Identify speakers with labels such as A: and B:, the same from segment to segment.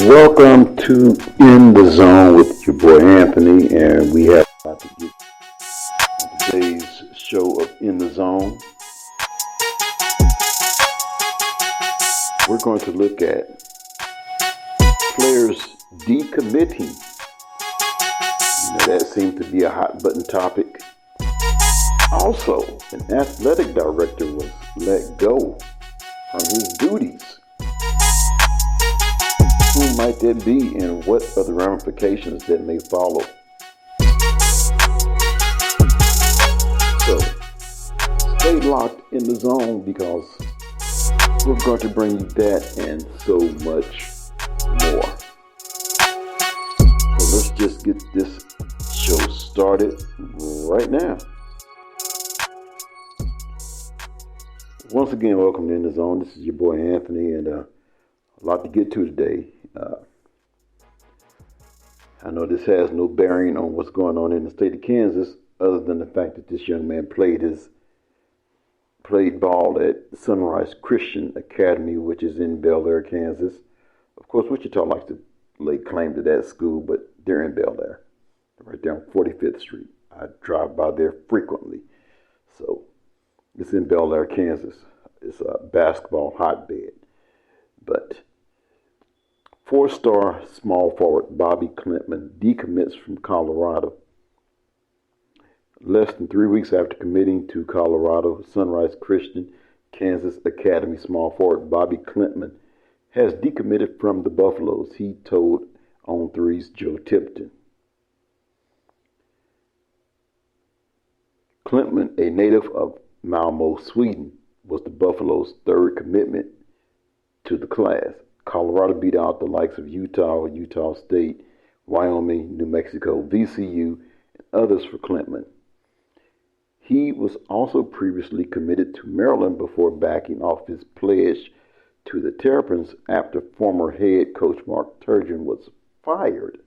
A: Welcome to In the Zone with your boy Anthony, and we have about to get on today's show of In the Zone. We're going to look at players decommitting. That seems to be a hot button topic. Also, an athletic director was let go from his duties. Who might that be, and what are the ramifications that may follow? So, stay locked in the zone because we're going to bring you that and so much more. So let's just get this show started right now. Once again, welcome to In the Zone. This is your boy Anthony, and a lot to get to today. I know this has no bearing on what's going on in the state of Kansas, other than the fact that this young man played ball at Sunrise Christian Academy, which is in Bel Air, Kansas. Of course, Wichita likes to lay claim to that school, but they're in Bel Air, right there on 45th Street. I drive by there frequently. So it's in Bel Air, Kansas. It's a basketball hotbed. But four-star small forward Bobi Klintman decommits from Colorado. Less than 3 weeks after committing to Colorado, Sunrise Christian Kansas Academy small forward Bobi Klintman has decommitted from the Buffaloes, he told On 3's Joe Tipton. Klintman, a native of Malmo, Sweden, was the Buffaloes' third commitment to the class. Colorado beat out the likes of Utah, Wichita State, Wyoming, New Mexico, VCU, and others for Klintman. He was also previously committed to Maryland before backing off his pledge to the Terrapins after former head coach Mark Turgeon was fired.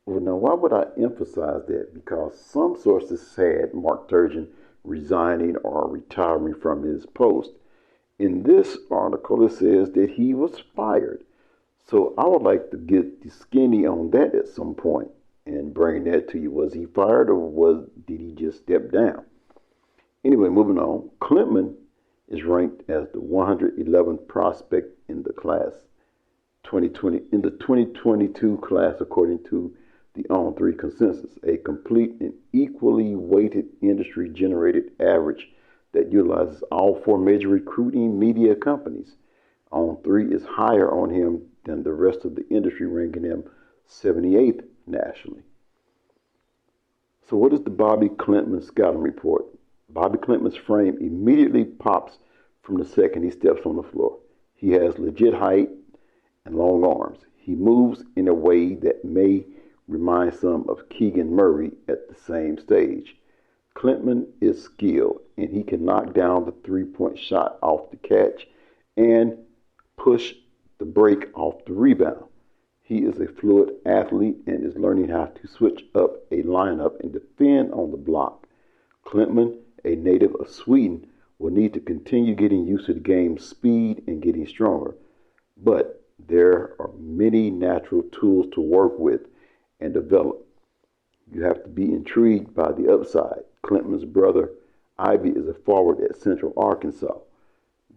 A: Well, now, why would I emphasize that? Because some sources had Mark Turgeon resigning or retiring from his post. In this article, it says that he was fired. So I would like to get the skinny on that at some point and bring that to you. Was he fired or did he just step down? Anyway, moving on. Klintman is ranked as the 111th prospect in the class 2020 in the 2022 class, according to the On 3 consensus, a complete and equally weighted industry-generated average that utilizes all four major recruiting media companies. On 3 is higher on him than the rest of the industry, ranking him 78th nationally. So what is the Bobi Klintman scouting report? Bobi Klintman's frame immediately pops from the second he steps on the floor. He has legit height and long arms. He moves in a way that may remind some of Keegan Murray at the same stage. Klintman is skilled, and he can knock down the three-point shot off the catch and push the break off the rebound. He is a fluid athlete and is learning how to switch up a lineup and defend on the block. Klintman, a native of Sweden, will need to continue getting used to the game's speed and getting stronger. But there are many natural tools to work with and develop. You have to be intrigued by the upside. Klintman's brother, Ivy, is a forward at Central Arkansas.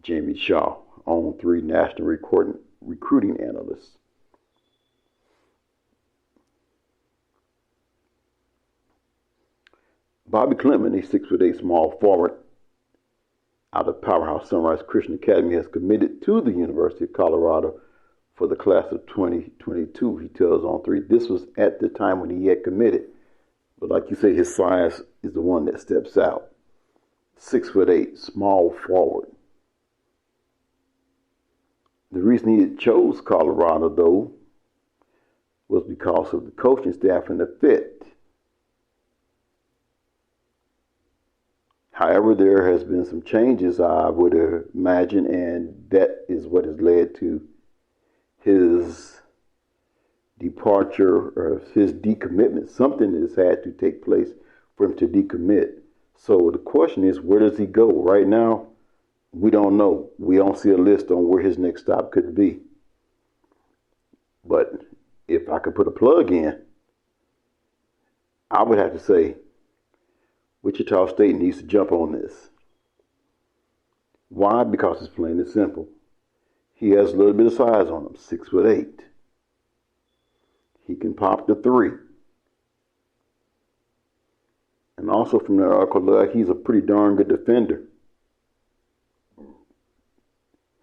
A: Jamie Shaw, On 3 national recruiting analyst. Bobi Klintman, a 6'8" small forward out of powerhouse Sunrise Christian Academy, has committed to the University of Colorado for the class of 2022. He tells On 3 this was at the time when he had committed. But like you say, his size is the one that steps out. 6'8", small forward. The reason he chose Colorado, though, was because of the coaching staff and the fit. However, there has been some changes, I would imagine, and that is what has led to his departure or his decommitment. Something has had to take place for him to decommit. So the question is, where does he go? Right now, we don't know. We don't see a list on where his next stop could be. But if I could put a plug in, I would have to say Wichita State needs to jump on this. Why? Because it's plain and simple. He has a little bit of size on him, 6'8". He can pop the three. And also from that article, he's a pretty darn good defender.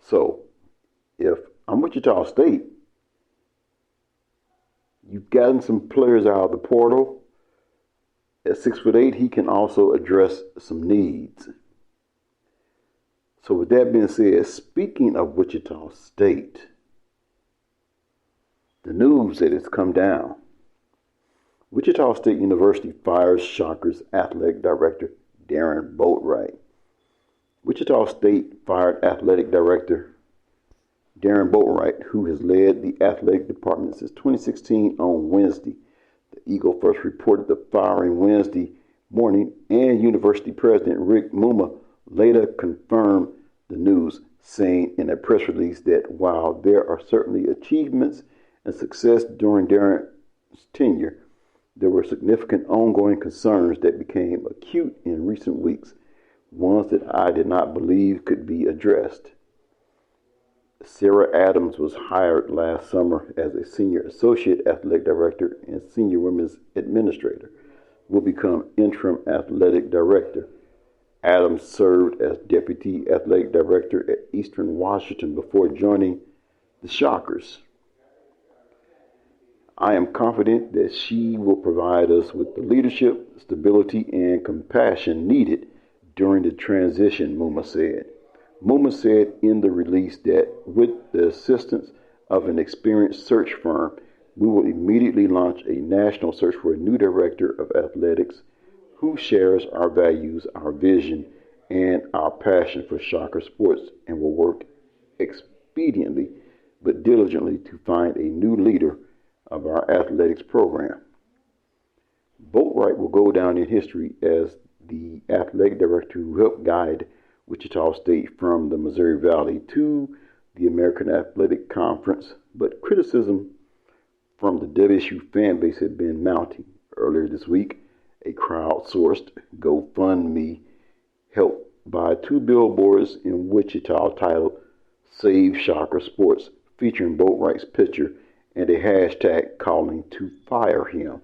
A: So, if I'm Wichita State, you've gotten some players out of the portal. At 6'8", he can also address some needs. So with that being said, speaking of Wichita State, the news that has come down. Wichita State University fires Shockers athletic director Darron Boatright. Wichita State fired athletic director Darron Boatright, who has led the athletic department since 2016, on Wednesday. The Eagle first reported the firing Wednesday morning, and University President Rick Muma later confirmed the news, saying in a press release that while there are certainly achievements and success during Darron's tenure, there were significant ongoing concerns that became acute in recent weeks, ones that I did not believe could be addressed. Sarah Adams was hired last summer as a senior associate athletic director and senior women's administrator, will become interim athletic director. Adams served as deputy athletic director at Eastern Washington before joining the Shockers. I am confident that she will provide us with the leadership, stability, and compassion needed during the transition, Muma said. Muma said in the release that with the assistance of an experienced search firm, we will immediately launch a national search for a new director of athletics who shares our values, our vision, and our passion for Shocker sports, and will work expediently but diligently to find a new leader of our athletics program. Boatright will go down in history as the athletic director who helped guide Wichita State from the Missouri Valley to the American Athletic Conference, but criticism from the WSU fan base had been mounting. Earlier this week, a crowdsourced GoFundMe helped buy 2 billboards in Wichita titled Save Shocker Sports, featuring Boatright's picture and a hashtag calling to fire him.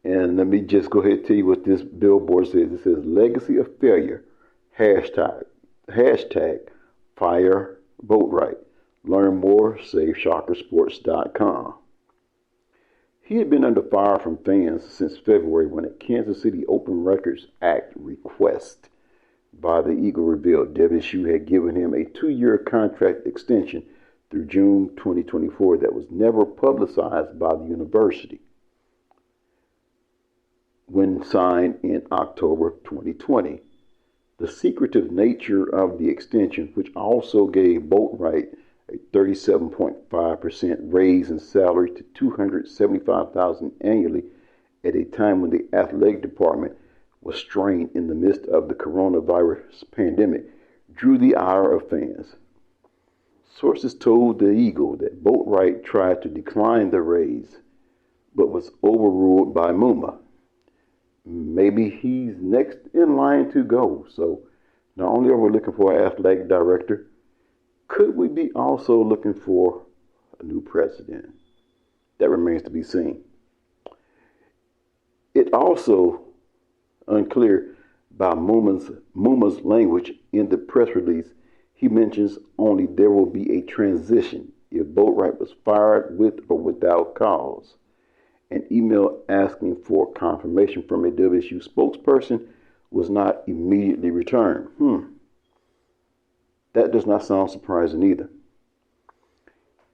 A: And let me just go ahead and tell you what this billboard says. It says, legacy of failure, hashtag fire Boatright. Learn more, SaveShockerSports.com. He had been under fire from fans since February when a Kansas City Open Records Act request by the Eagle revealed WSU had given him a 2-year contract extension through June 2024 that was never publicized by the university. When signed in October 2020, the secretive nature of the extension, which also gave Boatright a 37.5% raise in salary to $275,000 annually at a time when the athletic department was strained in the midst of the coronavirus pandemic, drew the ire of fans. Sources told the Eagle that Boatright tried to decline the raise, but was overruled by Muma. Maybe he's next in line to go. So not only are we looking for an athletic director, could we be also looking for a new president? That remains to be seen. It also unclear by Muma's language in the press release. He mentions only there will be a transition if Boatright was fired with or without cause. An email asking for confirmation from a WSU spokesperson was not immediately returned. That does not sound surprising either.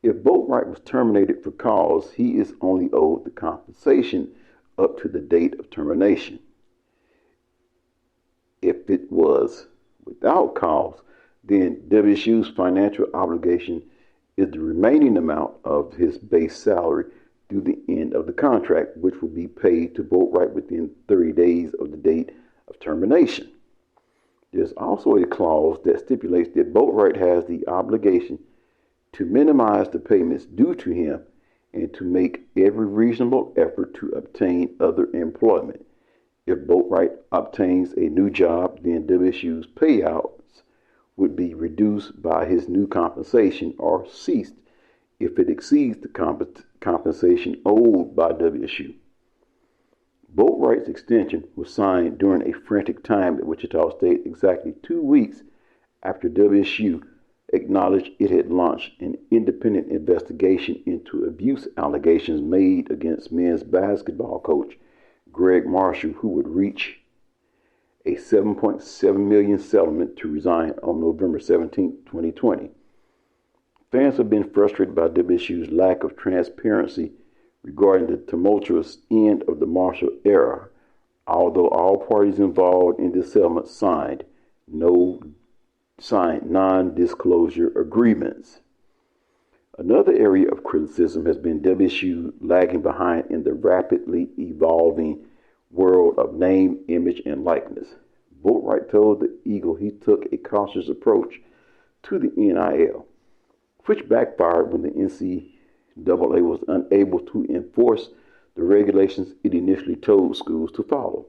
A: If Boatright was terminated for cause, he is only owed the compensation up to the date of termination. If it was without cause, then WSU's financial obligation is the remaining amount of his base salary through the end of the contract, which will be paid to Boatright within 30 days of the date of termination. There's also a clause that stipulates that Boatright has the obligation to minimize the payments due to him and to make every reasonable effort to obtain other employment. If Boatright obtains a new job, then WSU's payouts would be reduced by his new compensation or ceased if it exceeds the compensation owed by WSU. Boatright's extension was signed during a frantic time at Wichita State, exactly 2 weeks after WSU acknowledged it had launched an independent investigation into abuse allegations made against men's basketball coach Greg Marshall, who would reach a $7.7 million settlement to resign on November 17, 2020. Fans have been frustrated by WSU's lack of transparency regarding the tumultuous end of the Marshall era, although all parties involved in this settlement signed non-disclosure agreements. Another area of criticism has been WSU lagging behind in the rapidly evolving world of name, image, and likeness. Boatright told the Eagle he took a cautious approach to the NIL, which backfired when the NCAA was unable to enforce the regulations it initially told schools to follow.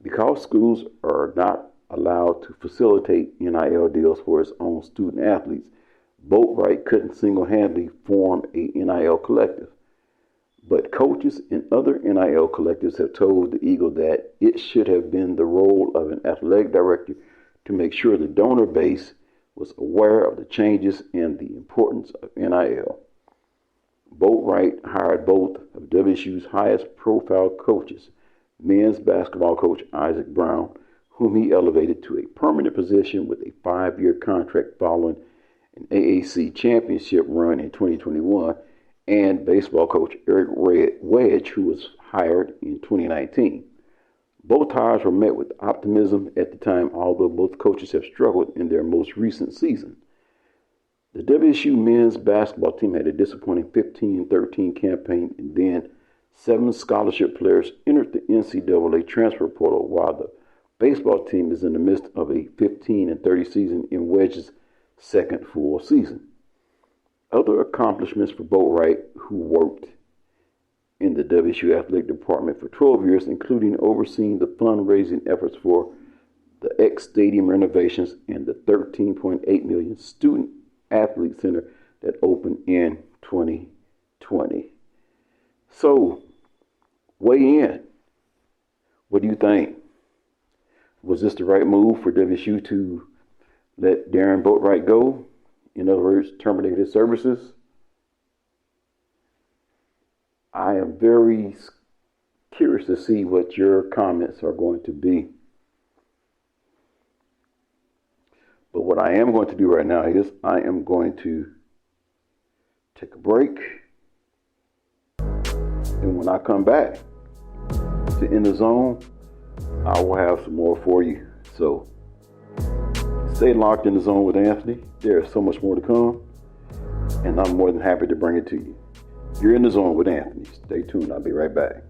A: Because schools are not allowed to facilitate NIL deals for its own student athletes, Boatright couldn't single-handedly form a NIL collective. But coaches and other NIL collectives have told the Eagle that it should have been the role of an athletic director to make sure the donor base was aware of the changes and the importance of NIL. Boatright hired both of WSU's highest profile coaches, men's basketball coach Isaac Brown, whom he elevated to a permanent position with a 5-year contract following an AAC championship run in 2021, and baseball coach Eric Wedge, who was hired in 2019. Both hires were met with optimism at the time, although both coaches have struggled in their most recent season. The WSU men's basketball team had a disappointing 15-13 campaign, and then 7 scholarship players entered the NCAA transfer portal, while the baseball team is in the midst of a 15-30 season in Wedge's second full season. Other accomplishments for Boatright, who worked in the WSU athletic department for 12 years, including overseeing the fundraising efforts for the X-Stadium renovations and the $13.8 million student athlete center that opened in 2020. So, weigh in. What do you think? Was this the right move for WSU to let Darron Boatright go? In other words, terminate his services? I am very curious to see what your comments are going to be. But what I am going to do right now is I am going to take a break. And when I come back to In the Zone, I will have some more for you. So stay locked in the zone with Anthony. There is so much more to come, and I'm more than happy to bring it to you. You're in the zone with Anthony. Stay tuned. I'll be right back.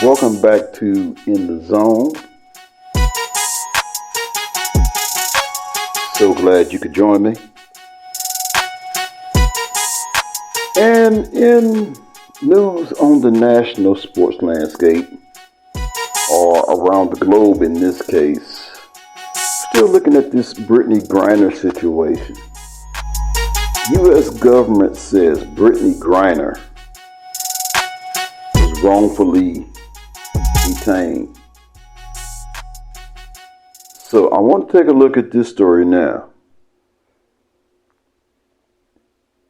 A: Welcome back to In the Zone. So glad you could join me. And in news on the national sports landscape, or around the globe in this case, still looking at this Brittney Griner situation. U.S. government says Brittney Griner was wrongfully detained. So I want to take a look at this story now.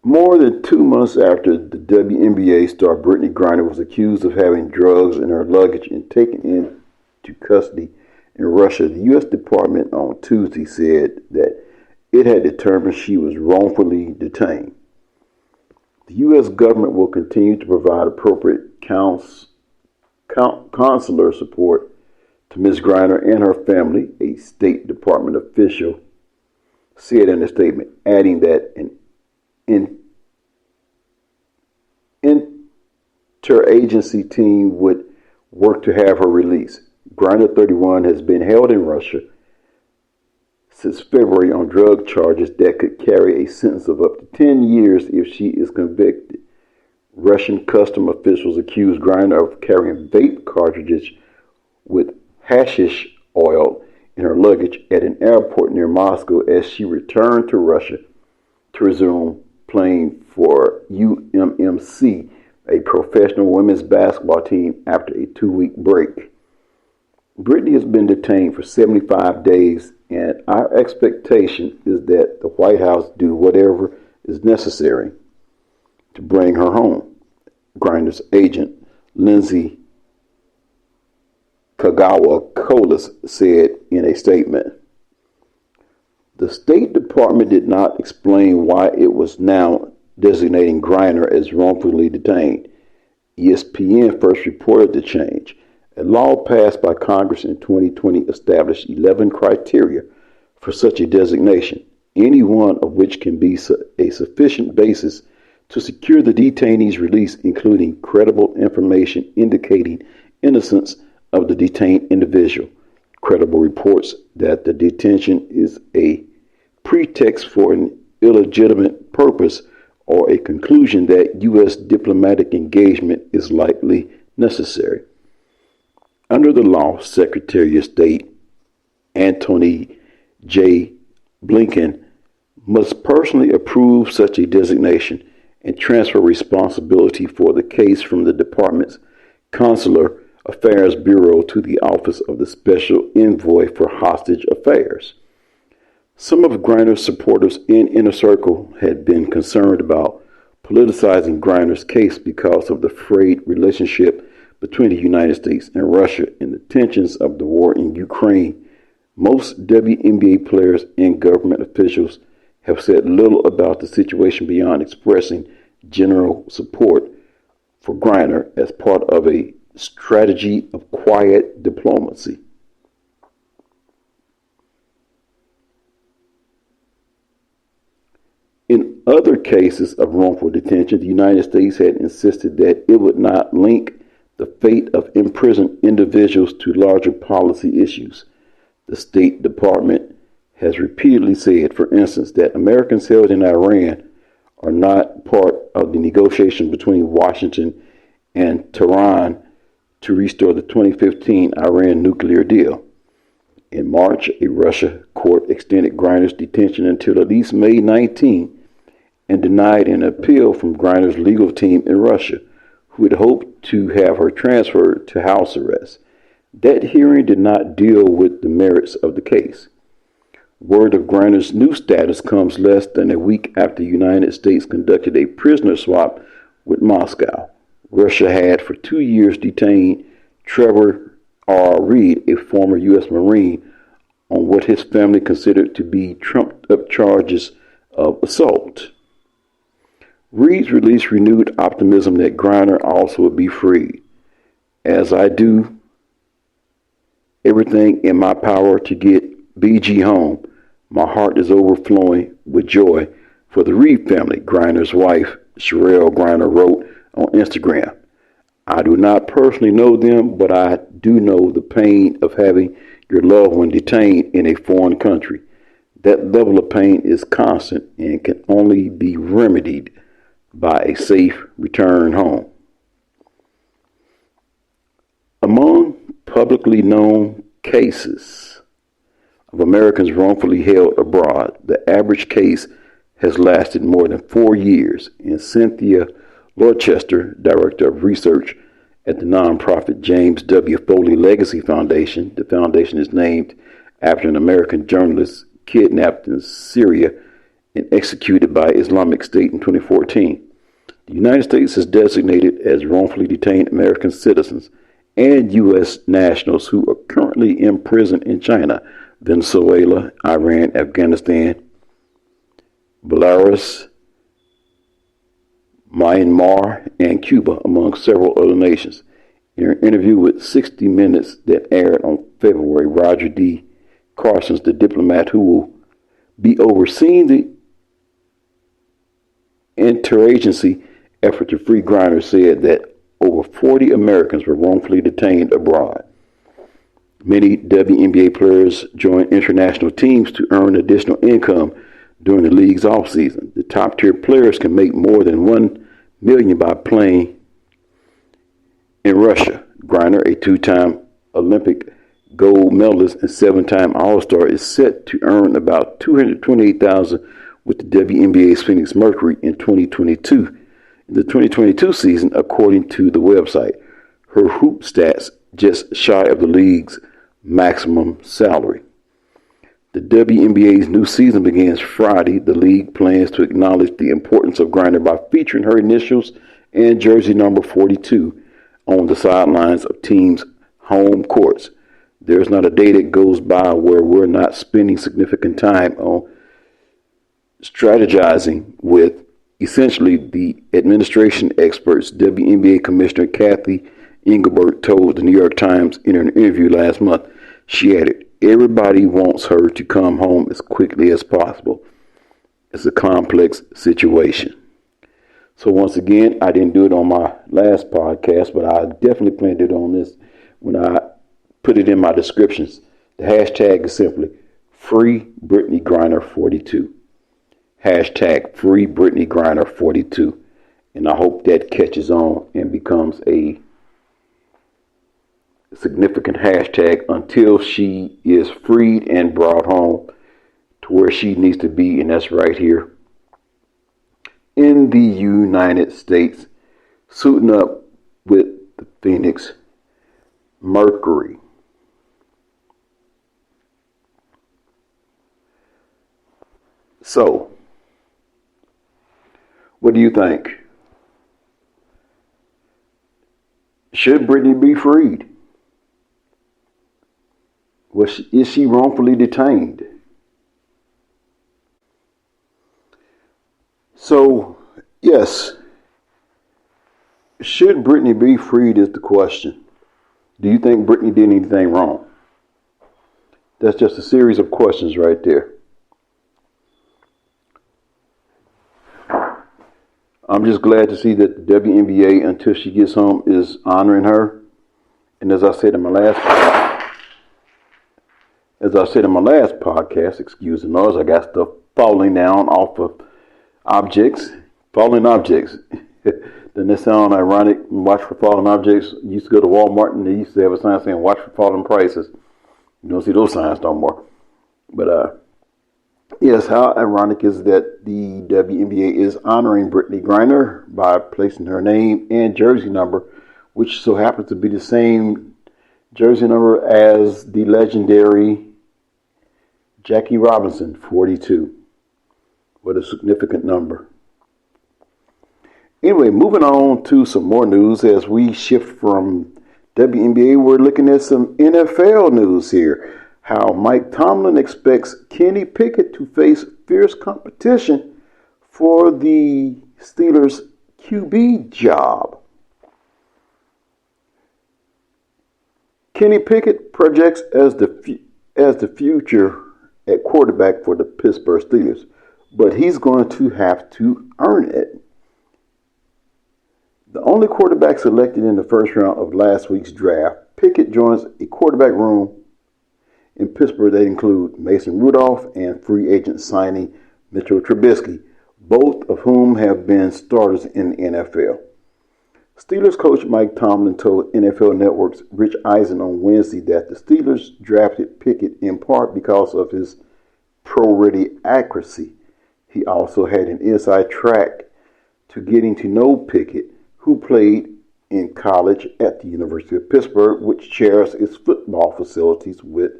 A: More than 2 months after the WNBA star Brittney Griner was accused of having drugs in her luggage and taken into custody in Russia, the U.S. Department on Tuesday said that it had determined she was wrongfully detained. The U.S. government will continue to provide appropriate consular support to Ms. Griner and her family, a State Department official said in a statement, adding that an interagency team would work to have her released. Griner, 31, has been held in Russia since February on drug charges that could carry a sentence of up to 10 years if she is convicted. Russian custom officials accused Griner of carrying vape cartridges with hashish oil in her luggage at an airport near Moscow as she returned to Russia to resume playing for UMMC, a professional women's basketball team, after a 2-week break. Brittney has been detained for 75 days, and our expectation is that the White House do whatever is necessary to bring her home, Griner's agent, Lindsay Kagawa-Colas, said in a statement. The State Department did not explain why it was now designating Griner as wrongfully detained. ESPN first reported the change. A law passed by Congress in 2020 established 11 criteria for such a designation, any one of which can be a sufficient basis to secure the detainee's release, including credible information indicating innocence of the detained individual, credible reports that the detention is a pretext for an illegitimate purpose, or a conclusion that U.S. diplomatic engagement is likely necessary. Under the law, Secretary of State Antony J. Blinken must personally approve such a designation and transfer responsibility for the case from the department's Consular Affairs Bureau to the Office of the Special Envoy for Hostage Affairs. Some of Griner's supporters in Inner Circle had been concerned about politicizing Griner's case because of the frayed relationship between the United States and Russia and the tensions of the war in Ukraine. Most WNBA players and government officials have said little about the situation beyond expressing general support for Griner as part of a strategy of quiet diplomacy. In other cases of wrongful detention, the United States had insisted that it would not link the fate of imprisoned individuals to larger policy issues. The State Department has repeatedly said, for instance, that Americans held in Iran are not part of the negotiation between Washington and Tehran to restore the 2015 Iran nuclear deal. In March, a Russia court extended Griner's detention until at least May 19 and denied an appeal from Griner's legal team in Russia, who had hoped to have her transferred to house arrest. That hearing did not deal with the merits of the case. Word of Griner's new status comes less than a week after the United States conducted a prisoner swap with Moscow. Russia had for 2 years detained Trevor R. Reed, a former U.S. Marine, on what his family considered to be trumped-up charges of assault. Reed's release renewed optimism that Griner also would be freed. As I do everything in my power to get BG home, my heart is overflowing with joy for the Reed family, Griner's wife, Sherelle Griner, wrote on Instagram. I do not personally know them, but I do know the pain of having your loved one detained in a foreign country. That level of pain is constant and can only be remedied by a safe return home. Among publicly known cases of Americans wrongfully held abroad, the average case has lasted more than 4 years, and Cynthia Lorchester, Director of Research at the nonprofit James W. Foley Legacy Foundation, the foundation is named after an American journalist kidnapped in Syria and executed by Islamic State in 2014. The United States has designated as wrongfully detained American citizens and U.S. nationals who are currently imprisoned in China, Venezuela, Iran, Afghanistan, Belarus, Myanmar, and Cuba, among several other nations. In an interview with 60 Minutes that aired on February, Roger D. Carsons, the diplomat who will be overseeing the interagency effort to free Griner, said that over 40 Americans were wrongfully detained abroad. Many WNBA players join international teams to earn additional income during the league's offseason. The top-tier players can make more than $1 million by playing in Russia. Griner, a two-time Olympic gold medalist and seven-time All-Star, is set to earn about $228,000 with the WNBA's Phoenix Mercury in 2022. In the 2022 season, according to the website, her hoop stats just shy of the league's maximum salary. The WNBA's new season begins Friday. The league plans to acknowledge the importance of Griner by featuring her initials and jersey number 42 on the sidelines of teams' home courts. There's not a day that goes by where we're not spending significant time on strategizing with essentially the administration experts, WNBA Commissioner Kathy Engelbert told the New York Times in an interview last month. She added, "Everybody wants her to come home as quickly as possible. It's a complex situation." So once again, I didn't do it on my last podcast, but I definitely plan to do it on this when I put it in my descriptions. The hashtag is simply Free Brittney Griner 42. Hashtag Free Brittney Griner 42. And I hope that catches on and becomes a significant hashtag until she is freed and brought home to where she needs to be, and that's right here in the United States, suiting up with the Phoenix Mercury. So, what do you think? Should Brittney be freed? Is she wrongfully detained? So, yes, should Brittney be freed is the question. Do you think Brittney did anything wrong? That's just a series of questions right there. I'm just glad to see that the WNBA, until she gets home, is honoring her. And as I said in my last podcast, excuse the noise, I got stuff falling down off of falling objects. Doesn't that sound ironic? Watch for falling objects. You used to go to Walmart and they used to have a sign saying watch for falling prices. You don't see those signs no more. But yes, how ironic is that the WNBA is honoring Brittney Griner by placing her name and jersey number, which so happens to be the same jersey number as the legendary Jackie Robinson, 42. What a significant number. Anyway, moving on to some more news as we shift from WNBA, we're looking at some NFL news here. How Mike Tomlin expects Kenny Pickett to face fierce competition for the Steelers' QB job. Kenny Pickett projects as the future at quarterback for the Pittsburgh Steelers, but he's going to have to earn it. The only quarterback selected in the first round of last week's draft, Pickett joins a quarterback room in Pittsburgh that include Mason Rudolph and free agent signing Mitchell Trubisky, both of whom have been starters in the NFL. Steelers coach Mike Tomlin told NFL Network's Rich Eisen on Wednesday that the Steelers drafted Pickett in part because of his pro-ready accuracy. He also had an inside track to getting to know Pickett, who played in college at the University of Pittsburgh, which shares its football facilities with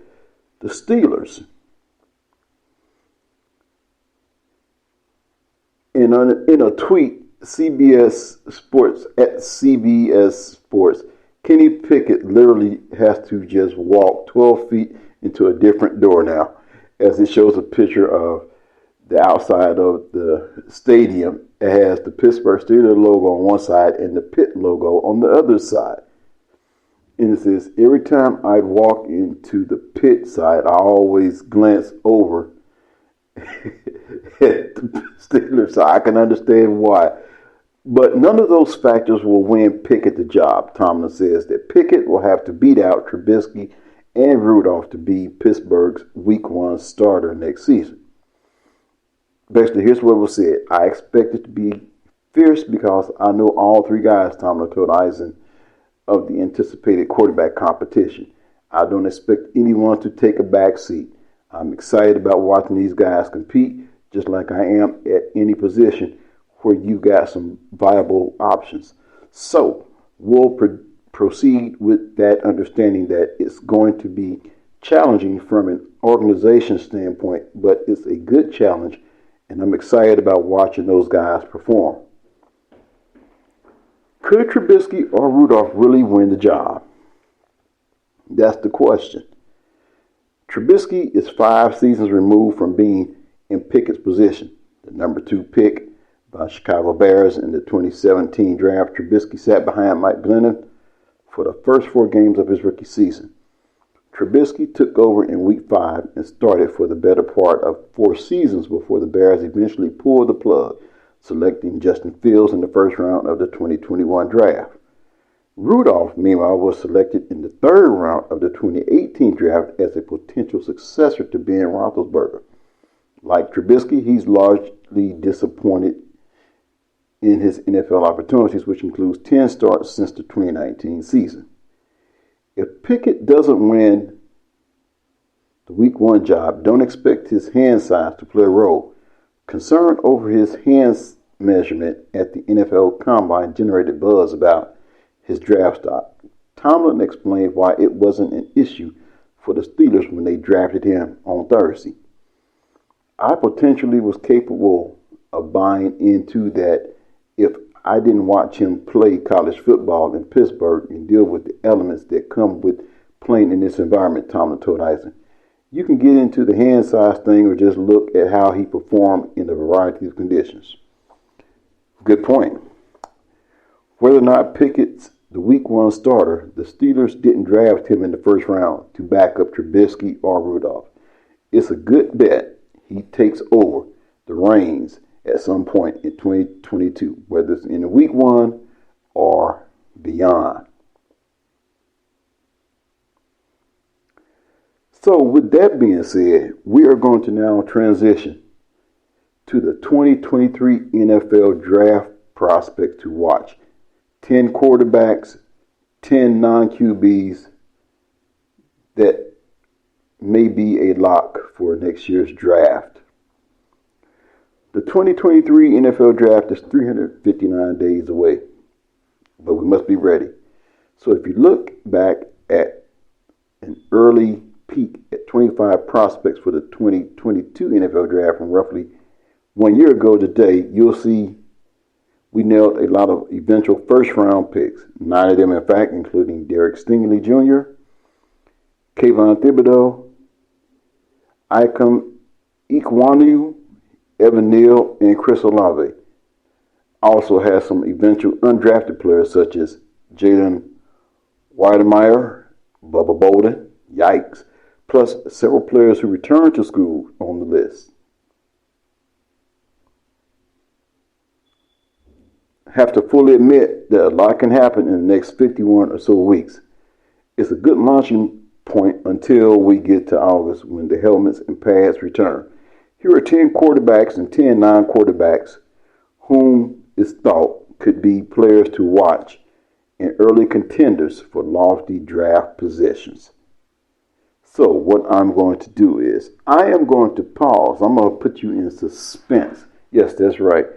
A: The Steelers. In a tweet, CBS Sports at CBS Sports, Kenny Pickett literally has to just walk 12 feet into a different door now, as it shows a picture of the outside of the stadium. It has the Pittsburgh Steelers logo on one side and the Pitt logo on the other side. And it says, every time I'd walk into the Pitt side, I always glance over at the Steelers, so I can understand why. But none of those factors will win Pickett the job. Tomlin says that Pickett will have to beat out Trubisky and Rudolph to be Pittsburgh's Week 1 starter next season. Basically, here's what was said. I expect it to be fierce because I know all three guys, Tomlin told Eisen, of the anticipated quarterback competition. I don't expect anyone to take a back seat. I'm excited about watching these guys compete, just like I am at any position where you got some viable options. So we'll proceed with that understanding that it's going to be challenging from an organization standpoint, but it's a good challenge, and I'm excited about watching those guys perform. Could Trubisky or Rudolph really win the job? That's the question. Trubisky is 5 seasons removed from being in Pickett's position. The number 2 pick by Chicago Bears in the 2017 draft, Trubisky sat behind Mike Glennon for the first 4 games of his rookie season. Trubisky took over in Week 5 and started for the better part of 4 seasons before the Bears eventually pulled the plug, selecting Justin Fields in the first round of the 2021 draft. Rudolph, meanwhile, was selected in the 3rd round of the 2018 draft as a potential successor to Ben Roethlisberger. Like Trubisky, he's largely disappointed in his NFL opportunities, which includes 10 starts since the 2019 season. If Pickett doesn't win the Week 1 job, don't expect his hand size to play a role. Concern over his hands measurement at the NFL Combine generated buzz about his draft stock. Tomlin explained why it wasn't an issue for the Steelers when they drafted him on Thursday. I potentially was capable of buying into that if I didn't watch him play college football in Pittsburgh and deal with the elements that come with playing in this environment, Tomlin told Eisen. You can get into the hand size thing or just look at how he performed in a variety of conditions. Good point. Whether or not Pickett's the Week 1 starter, the Steelers didn't draft him in the first round to back up Trubisky or Rudolph. It's a good bet he takes over the reins at some point in 2022, whether it's in the Week 1 or beyond. So with that being said, we are going to now transition to the 2023 NFL Draft prospects to watch. 10 quarterbacks, 10 non-QBs that may be a lock for next year's draft. The 2023 NFL Draft is 359 days away, but we must be ready. So if you look back at an early peek at 25 prospects for the 2022 NFL Draft from roughly 1 year ago today, you'll see we nailed a lot of eventual first-round picks. 9 of them, in fact, including Derek Stingley Jr., Kayvon Thibodeau, Ikem Ekwonu, Evan Neal, and Chris Olave. Also has some eventual undrafted players such as Jalen Weidemeyer, Bubba Bolden, yikes, plus several players who returned to school on the list. Have to fully admit that a lot can happen in the next 51 or so weeks. It's a good launching point until we get to August when the helmets and pads return. Here are 10 quarterbacks and 10 non-quarterbacks whom is thought could be players to watch and early contenders for lofty draft positions. So what I'm going to do is I am going to pause. I'm going to put you in suspense. Yes, that's right.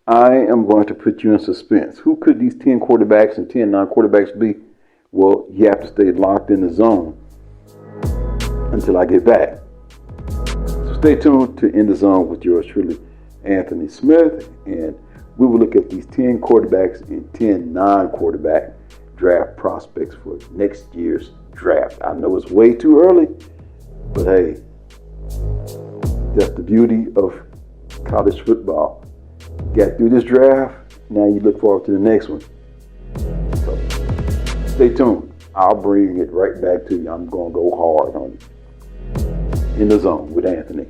A: I am going to put you in suspense. Who could these 10 quarterbacks and 10 non-quarterbacks be? Well, you have to stay locked in the zone. until I get back. So stay tuned to In the Zone with yours truly, Anthony Smith, and we will look at these 10 quarterbacks and 10 non-quarterback draft prospects for next year's draft. I know it's way too early, but hey, that's the beauty of college football. Got through this draft, now you look forward to the next one. So stay tuned. I'll bring it right back to you. I'm going to go hard on it. In the Zone with Anthony.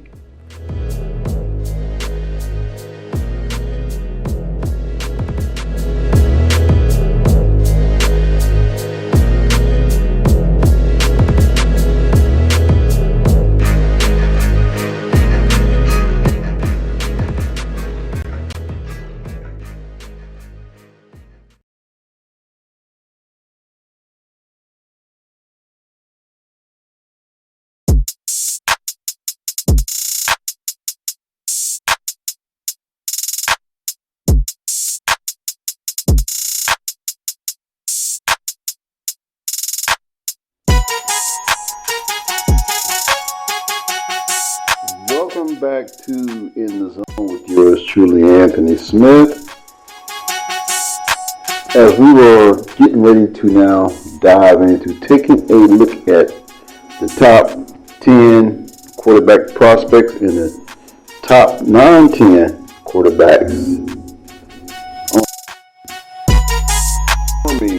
A: Welcome back to In the Zone with yours truly, Anthony Smith. As we were getting ready to now dive into taking a look at the top 10 quarterback prospects and the top non-10 quarterbacks on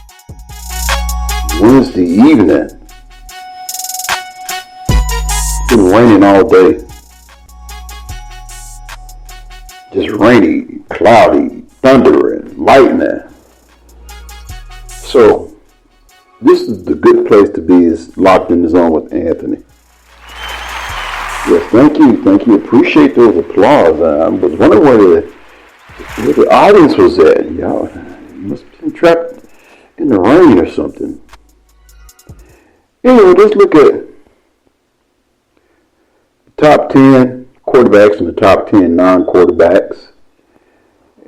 A: Wednesday evening. It's been raining all day. Just rainy, cloudy, thunder, and lightning. So, this is the good place to be, is locked in the zone with Anthony. Yes, thank you. Appreciate those applause. I was wondering where the audience was at. Y'all must have been trapped in the rain or something. Anyway, let's look at the top 10 quarterbacks and the top 10 non-quarterbacks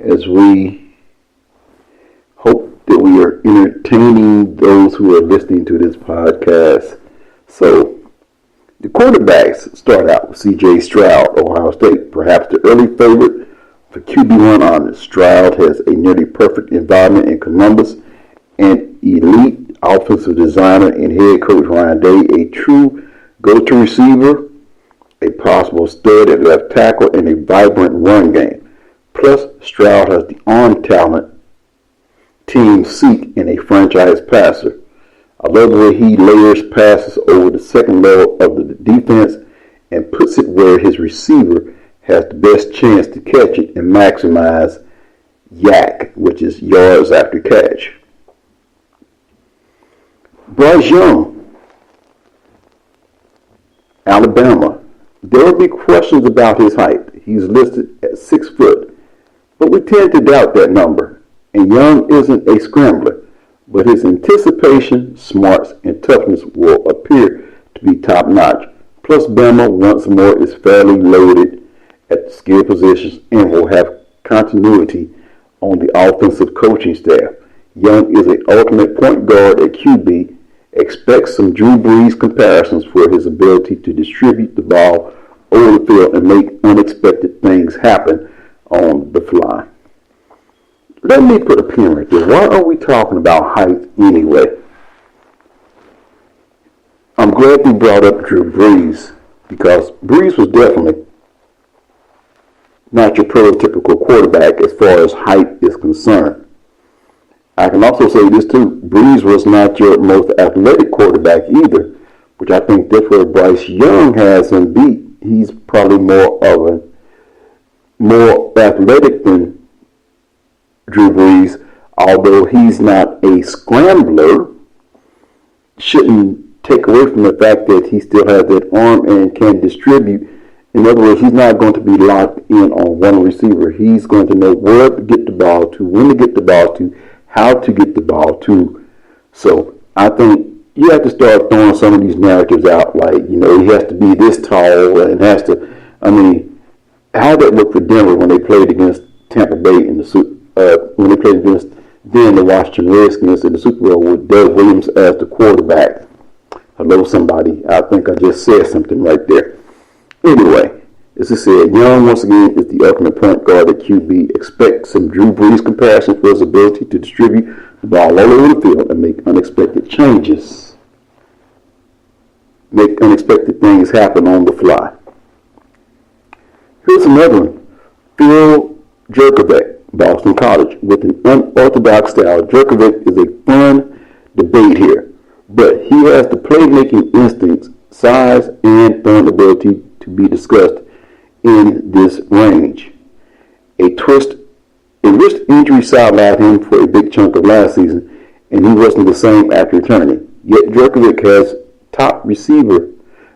A: as we hope that we are entertaining those who are listening to this podcast. So, the quarterbacks start out with C.J. Stroud, Ohio State, perhaps the early favorite for QB1 honors. Stroud has a nearly perfect environment in Columbus, an elite offensive designer and head coach Ryan Day, a true go-to receiver, a possible stud at left tackle, and a vibrant run game. Plus, Stroud has the arm talent teams seek in a franchise passer. I love the way he layers passes over the second level of the defense and puts it where his receiver has the best chance to catch it and maximize YAC, which is yards after catch. Bryce Young, Alabama. There will be questions about his height. He's listed at 6 foot, but we tend to doubt that number. And Young isn't a scrambler, but his anticipation, smarts, and toughness will appear to be top-notch. Plus, Bama, once more, is fairly loaded at the skill positions and will have continuity on the offensive coaching staff. Young is an ultimate point guard at QB. Expect some Drew Brees comparisons for his ability to distribute the ball over the field and make unexpected things happen on the fly. Let me put a pin right there. Why are we talking about height anyway? I'm glad we brought up Drew Brees, because Brees was definitely not your prototypical quarterback as far as height is concerned. I can also say this too. Brees was not your most athletic quarterback either, which I think that's where Bryce Young has him beat. He's probably more athletic than Drew Brees, although he's not a scrambler. Shouldn't take away from the fact that he still has that arm and can distribute. In other words, he's not going to be locked in on one receiver. He's going to know where to get the ball to, when to get the ball to, how to get the ball to. So I think you have to start throwing some of these narratives out, like, he has to be this tall and has to, how did that look for Denver when they played against Tampa Bay in the when they played against the Washington Redskins in the Super Bowl with Doug Williams as the quarterback? Hello, somebody. I think I just said something right there. Anyway, as I said, Young once again is the ultimate point guard at QB. Expect some Drew Brees comparison for his ability to distribute the ball all over the field and make unexpected changes. Make unexpected things happen on the fly. Here's another one. Phil Jurkovec, Boston College. With an unorthodox style, Jurkovec is a fun debate here, but he has the playmaking instincts, size, and fun ability to be discussed in this range. A wrist injury sidelined him for a big chunk of last season, and he wasn't the same after returning. Yet Jurkovec has top receiver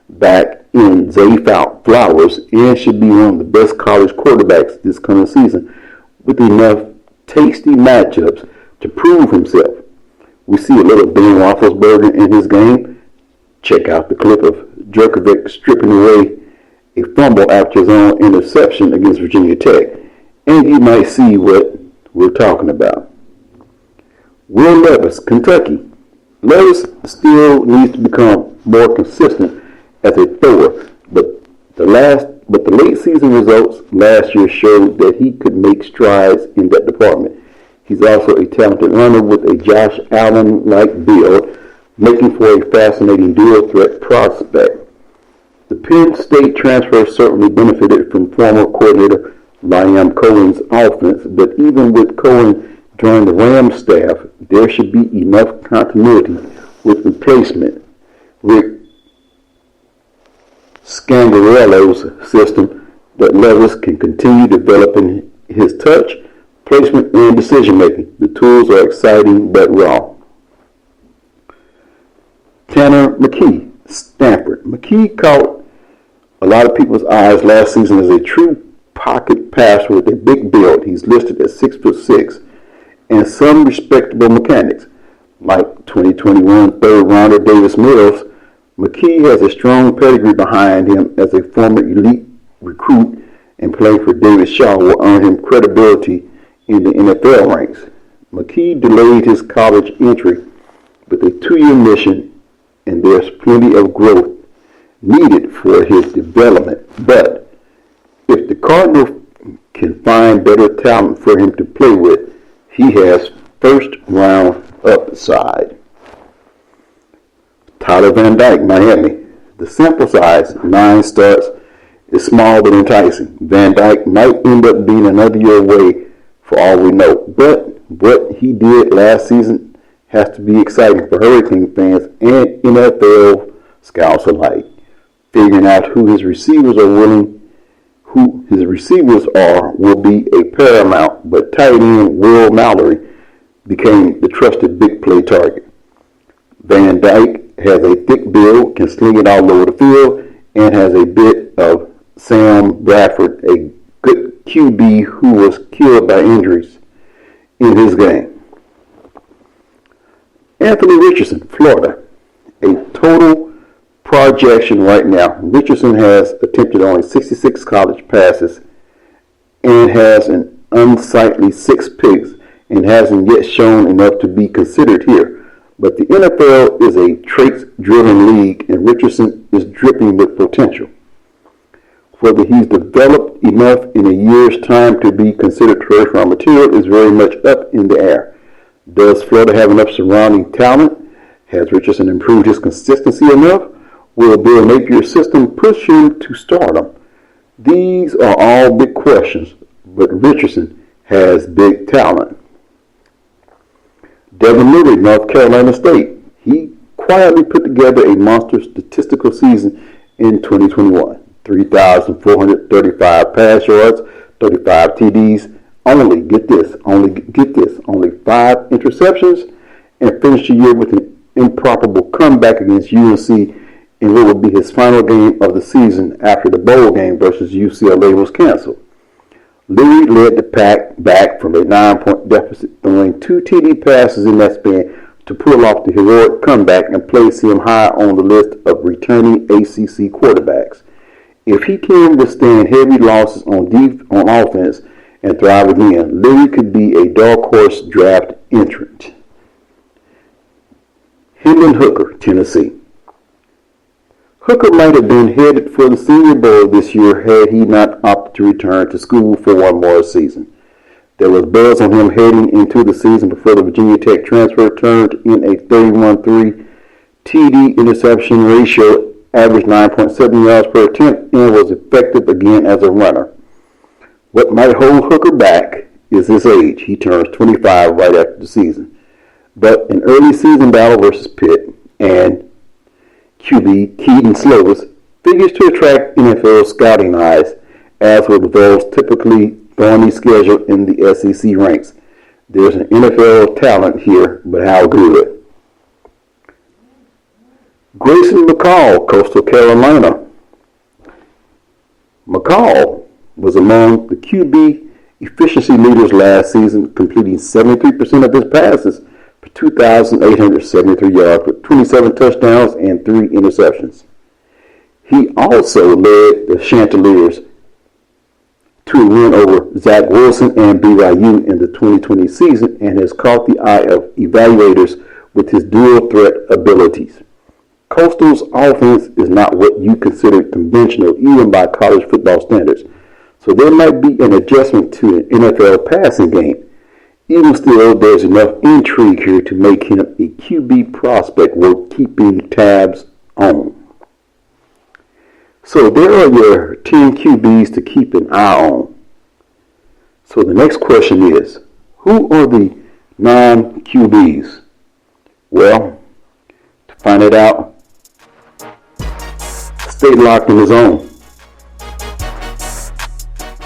A: back in Zay Flowers and should be one of the best college quarterbacks this coming season, with enough tasty matchups to prove himself. We see a little Ben Roethlisberger in his game. Check out the clip of Jurkovec stripping away a fumble after his own interception against Virginia Tech, and you might see what we're talking about. Will Levis, Kentucky. Levis still needs to become more consistent as a thrower, but the late season results last year showed that he could make strides in that department. He's also a talented runner with a Josh Allen-like build, making for a fascinating dual threat prospect. The Penn State transfer certainly benefited from former coordinator Liam Cohen's offense, but even with Cohen joining the Rams staff, there should be enough continuity with replacement Rick Scangarello's system that Levis can continue developing his touch, placement, and decision-making. The tools are exciting but raw. Tanner McKee, Stanford. McKee caught a lot of people's eyes last season as a true pocket passer with a big build. He's listed at 6'6", and some respectable mechanics. Like 2021 third-rounder Davis Mills, McKee has a strong pedigree behind him as a former elite recruit, and playing for David Shaw will earn him credibility in the NFL ranks. McKee delayed his college entry with a 2-year mission, and there's plenty of growth needed for his development. But if the Cardinals can find better talent for him to play with, he has first-round upside. Tyler Van Dyke, Miami. The sample size, 9 starts, is small but enticing. Van Dyke might end up being another year away for all we know, but what he did last season has to be exciting for Hurricane fans and NFL scouts alike. Figuring out who his receivers are will be a paramount, but tight end Will Mallory became the trusted big play target. Van Dyke has a thick build, can sling it all over the field, and has a bit of Sam Bradford, a good QB who was killed by injuries in his game. Anthony Richardson, Florida. A total projection right now. Richardson has attempted only 66 college passes and has an unsightly 6 picks and hasn't yet shown enough to be considered here. But the NFL is a traits-driven league, and Richardson is dripping with potential. Whether he's developed enough in a year's time to be considered first-round material is very much up in the air. Does Florida have enough surrounding talent? Has Richardson improved his consistency enough? Will Bill Napier's system push him to stardom? These are all big questions, but Richardson has big talent. Devin Leary, North Carolina State. He quietly put together a monster statistical season in 2021. 3,435 pass yards, 35 TDs, only 5 interceptions, and finished the year with an improbable comeback against UNC in what would be his final game of the season after the bowl game versus UCLA was canceled. Leary led the pack back from a 9-point deficit, throwing 2 TD passes in that span to pull off the heroic comeback and place him high on the list of returning ACC quarterbacks. If he can withstand heavy losses on offense and thrive again, Leary could be a dark horse draft entrant. Hendon Hooker, Tennessee. Hooker might have been headed for the Senior Bowl this year had he not opted to return to school for one more season. There was buzz on him heading into the season before the Virginia Tech transfer turned in a 31-3 TD interception ratio, averaged 9.7 yards per attempt, and was effective again as a runner. What might hold Hooker back is his age. He turns 25 right after the season. But an early season battle versus Pitt and QB Kedon Slovis figures to attract NFL scouting eyes, as will the Vols' typically thorny schedule in the SEC ranks. There's an NFL talent here, but how good? Grayson McCall, Coastal Carolina. McCall was among the QB efficiency leaders last season, completing 73% of his passes for 2,873 yards with 27 touchdowns and 3 interceptions. He also led the Chanticleers to a win over Zach Wilson and BYU in the 2020 season and has caught the eye of evaluators with his dual threat abilities. Coastal's offense is not what you consider conventional even by college football standards, so there might be an adjustment to an NFL passing game. Even still, there's enough intrigue here to make him a QB prospect worth keeping tabs on. So there are your 10 QBs to keep an eye on. So the next question is, who are the non-QBs? Well, to find it out, stay locked in the zone.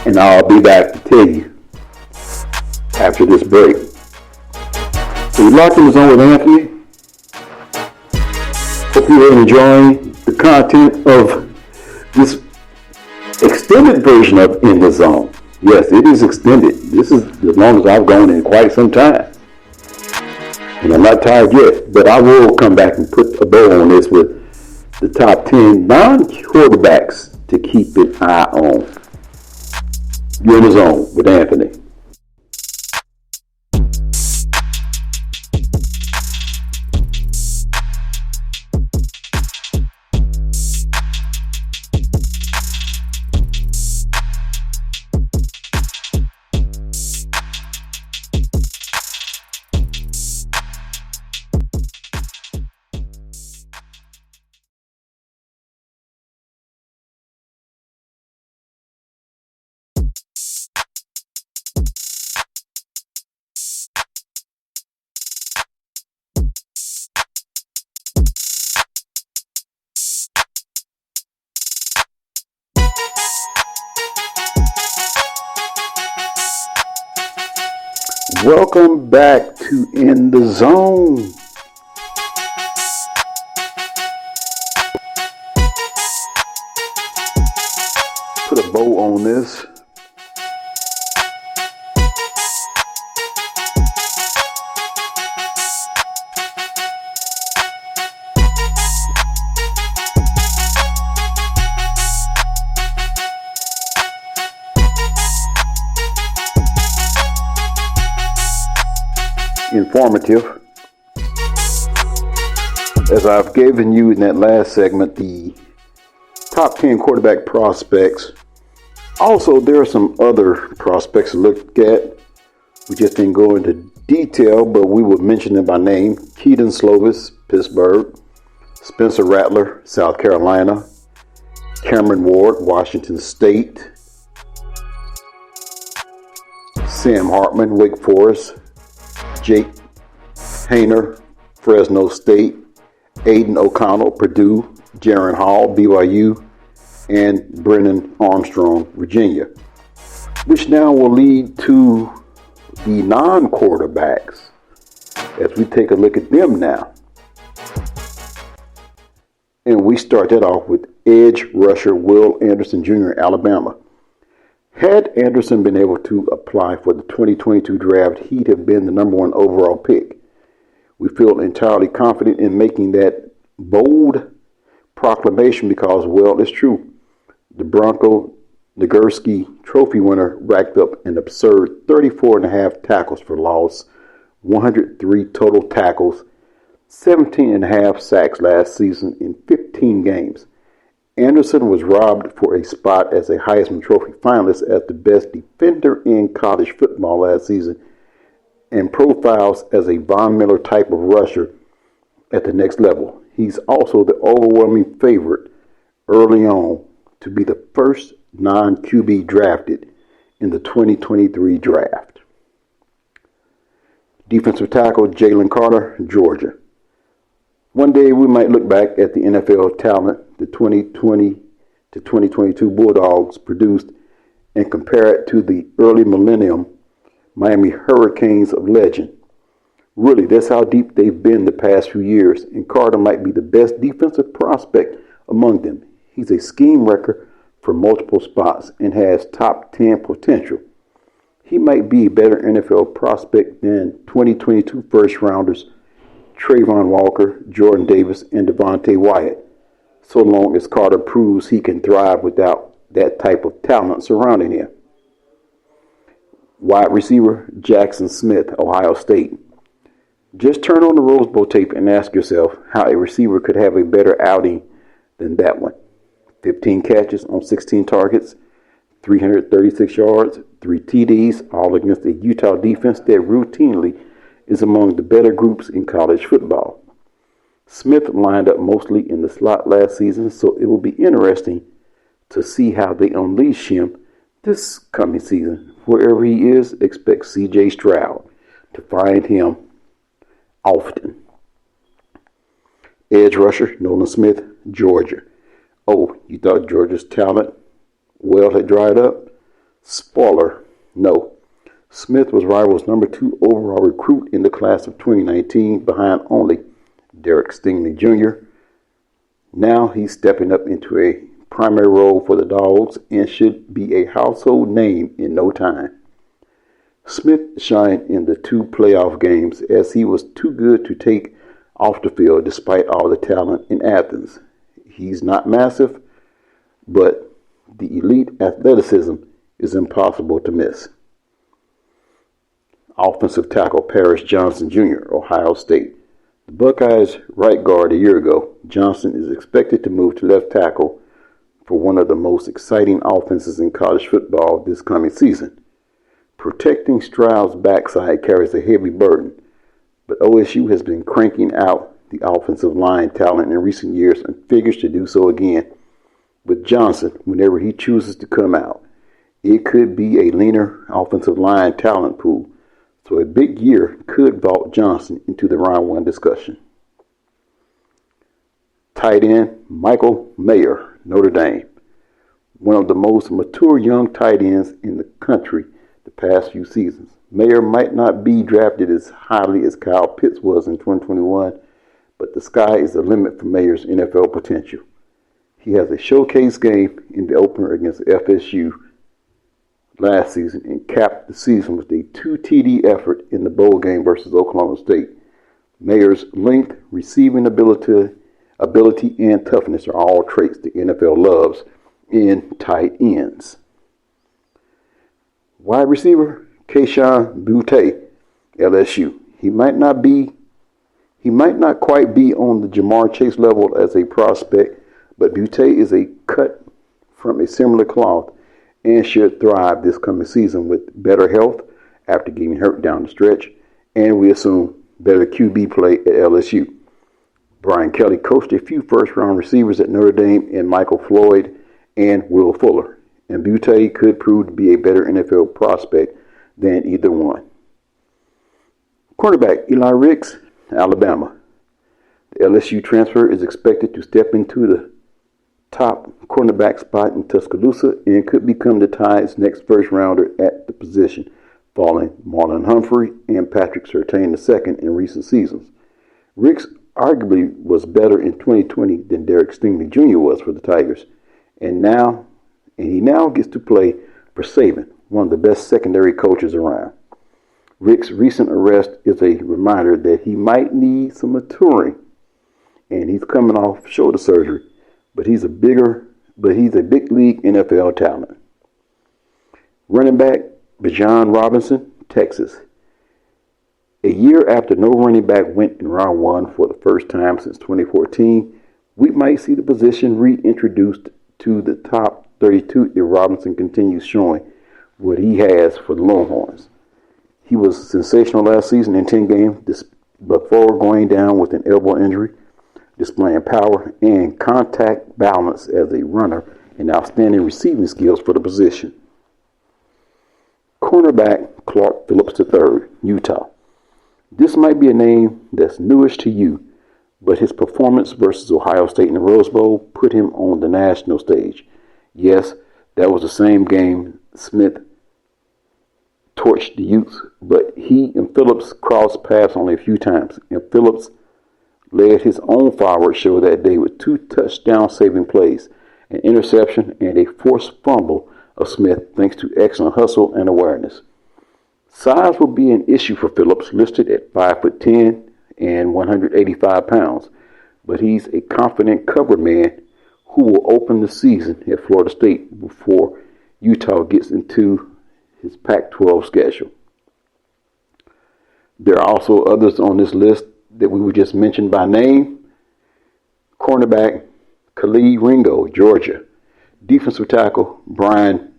A: And I'll be back to tell you after this break. So you're locked in the zone with Anthony. Hope you're enjoying the content of this extended version of In the Zone. Yes, it is extended. This is as long as I've gone in quite some time. And I'm not tired yet, but I will come back and put a bow on this with the top 10 non-quarterbacks to keep an eye on. You're in the zone with Anthony. Welcome back to In the Zone. Put a bow on this. Informative. As I've given you in that last segment, the top 10 quarterback prospects. Also, there are some other prospects to look at. We just didn't go into detail, but we would mention them by name. Kedon Slovis, Pittsburgh. Spencer Rattler, South Carolina. Cameron Ward, Washington State. Sam Hartman, Wake Forest. Jake Hayner, Fresno State. Aiden O'Connell, Purdue. Jaron Hall, BYU. And Brennan Armstrong, Virginia. Which now will lead to the non-quarterbacks as we take a look at them now. And we start that off with edge rusher Will Anderson Jr., Alabama. Had Anderson been able to apply for the 2022 draft, he'd have been the number 1 overall pick. We feel entirely confident in making that bold proclamation because, well, it's true. The Bronco Nagurski Trophy winner racked up an absurd 34.5 tackles for loss, 103 total tackles, 17.5 sacks last season in 15 games. Anderson was robbed for a spot as a Heisman Trophy finalist as the best defender in college football last season and profiles as a Von Miller type of rusher at the next level. He's also the overwhelming favorite early on to be the first non-QB drafted in the 2023 draft. Defensive tackle Jalen Carter, Georgia. One day we might look back at the NFL talent the 2020 to 2022 Bulldogs produced and compare it to the early millennium Miami Hurricanes of legend. Really, that's how deep they've been the past few years, and Carter might be the best defensive prospect among them. He's a scheme wrecker for multiple spots and has top 10 potential. He might be a better NFL prospect than 2022 first-rounders Trayvon Walker, Jordan Davis, and Devontae Wyatt, so long as Carter proves he can thrive without that type of talent surrounding him. Wide receiver Jackson Smith, Ohio State. Just turn on the Rose Bowl tape and ask yourself how a receiver could have a better outing than that one. 15 catches on 16 targets, 336 yards, 3 TDs, all against a Utah defense that routinely is among the better groups in college football. Smith lined up mostly in the slot last season, so it will be interesting to see how they unleash him this coming season. Wherever he is, expect C.J. Stroud to find him often. Edge rusher Nolan Smith, Georgia. Oh, you thought Georgia's talent well had dried up? Spoiler, no. Smith was Rivals' number 2 overall recruit in the class of 2019 behind only Derek Stingley Jr. Now he's stepping up into a primary role for the Dogs and should be a household name in no time. Smith shined in the 2 playoff games as he was too good to take off the field despite all the talent in Athens. He's not massive, but the elite athleticism is impossible to miss. Offensive tackle Paris Johnson Jr., Ohio State. The Buckeyes' right guard a year ago, Johnson is expected to move to left tackle for one of the most exciting offenses in college football this coming season. Protecting Stroud's backside carries a heavy burden, but OSU has been cranking out the offensive line talent in recent years and figures to do so again with Johnson whenever he chooses to come out. It could be a leaner offensive line talent pool, so a big year could vault Johnson into the round 1 discussion. Tight end Michael Mayer, Notre Dame. One of the most mature young tight ends in the country the past few seasons. Mayer might not be drafted as highly as Kyle Pitts was in 2021, but the sky is the limit for Mayer's NFL potential. He has a showcase game in the opener against FSU last season and capped the season with a 2 TD effort in the bowl game versus Oklahoma State. Mayer's length, receiving ability, and toughness are all traits the NFL loves in tight ends. Wide receiver Kayshon Boutte, LSU. He might not quite be on the Jamar Chase level as a prospect, but Boutte is a cut from a similar cloth and should thrive this coming season with better health after getting hurt down the stretch, and we assume better QB play at LSU. Brian Kelly coached a few first-round receivers at Notre Dame in Michael Floyd and Will Fuller, and Boutte could prove to be a better NFL prospect than either one. Cornerback Eli Ricks, Alabama. The LSU transfer is expected to step into the top cornerback spot in Tuscaloosa and could become the Tide's next first-rounder at the position, following Marlon Humphrey and Patrick Surtain II in recent seasons. Ricks arguably was better in 2020 than Derek Stingley Jr. was for the Tigers, and he now gets to play for Saban, one of the best secondary coaches around. Rick's recent arrest is a reminder that he might need some maturing, and he's coming off shoulder surgery, but he's a big league NFL talent. Running back Bijan Robinson, Texas. A year after no running back went in round 1 for the first time since 2014, we might see the position reintroduced to the top 32 if Robinson continues showing what he has for the Longhorns. He was sensational last season in 10 games before going down with an elbow injury, displaying power and contact balance as a runner and outstanding receiving skills for the position. Cornerback Clark Phillips III, Utah. This might be a name that's newish to you, but his performance versus Ohio State in the Rose Bowl put him on the national stage. Yes, that was the same game Smith torched the Utes, but he and Phillips crossed paths only a few times, and Phillips led his own fireworks show that day with 2 touchdown-saving plays, an interception, and a forced fumble of Smith thanks to excellent hustle and awareness. Size will be an issue for Phillips, listed at 5'10" and 185 pounds, but he's a confident cover man who will open the season at Florida State before Utah gets into his Pac-12 schedule. There are also others on this list that we were just mentioned by name. Cornerback Khalid Ringo, Georgia. Defensive tackle Brian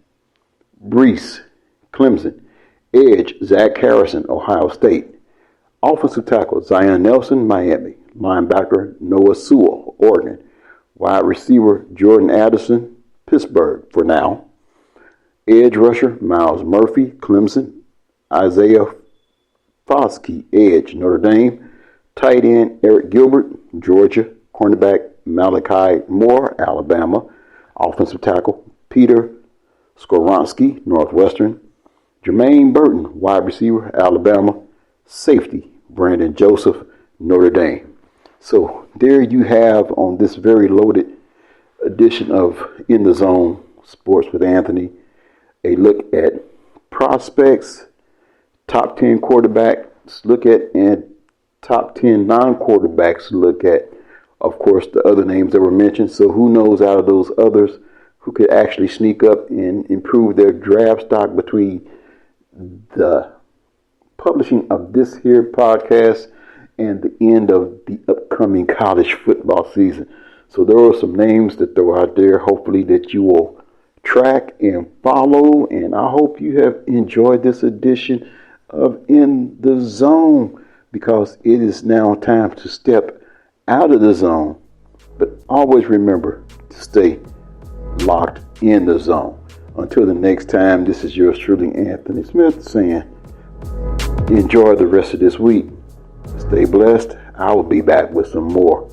A: Brees, Clemson. Edge Zach Harrison, Ohio State. Offensive tackle Zion Nelson, Miami. Linebacker Noah Sewell, Oregon. Wide receiver Jordan Addison, Pittsburgh for now. Edge rusher Miles Murphy, Clemson. Isaiah Foskey, Edge, Notre Dame. Tight end Eric Gilbert, Georgia. Cornerback Malachi Moore, Alabama. Offensive tackle Peter Skoronski, Northwestern. Jermaine Burton, wide receiver, Alabama. Safety Brandon Joseph, Notre Dame. So there you have on this very loaded edition of In the Zone Sports with Anthony, a look at prospects, top 10 quarterbacks look at, and top 10 non-quarterbacks look at, of course, the other names that were mentioned. So who knows out of those others who could actually sneak up and improve their draft stock between the publishing of this here podcast and the end of the upcoming college football season. So there are some names that throw out there, hopefully that you will track and follow. And I hope you have enjoyed this edition of In the Zone, because it is now time to step out of the zone. But always remember to stay locked in the zone. Until the next time, this is yours truly, Anthony Smith, saying enjoy the rest of this week. Stay blessed. I will be back with some more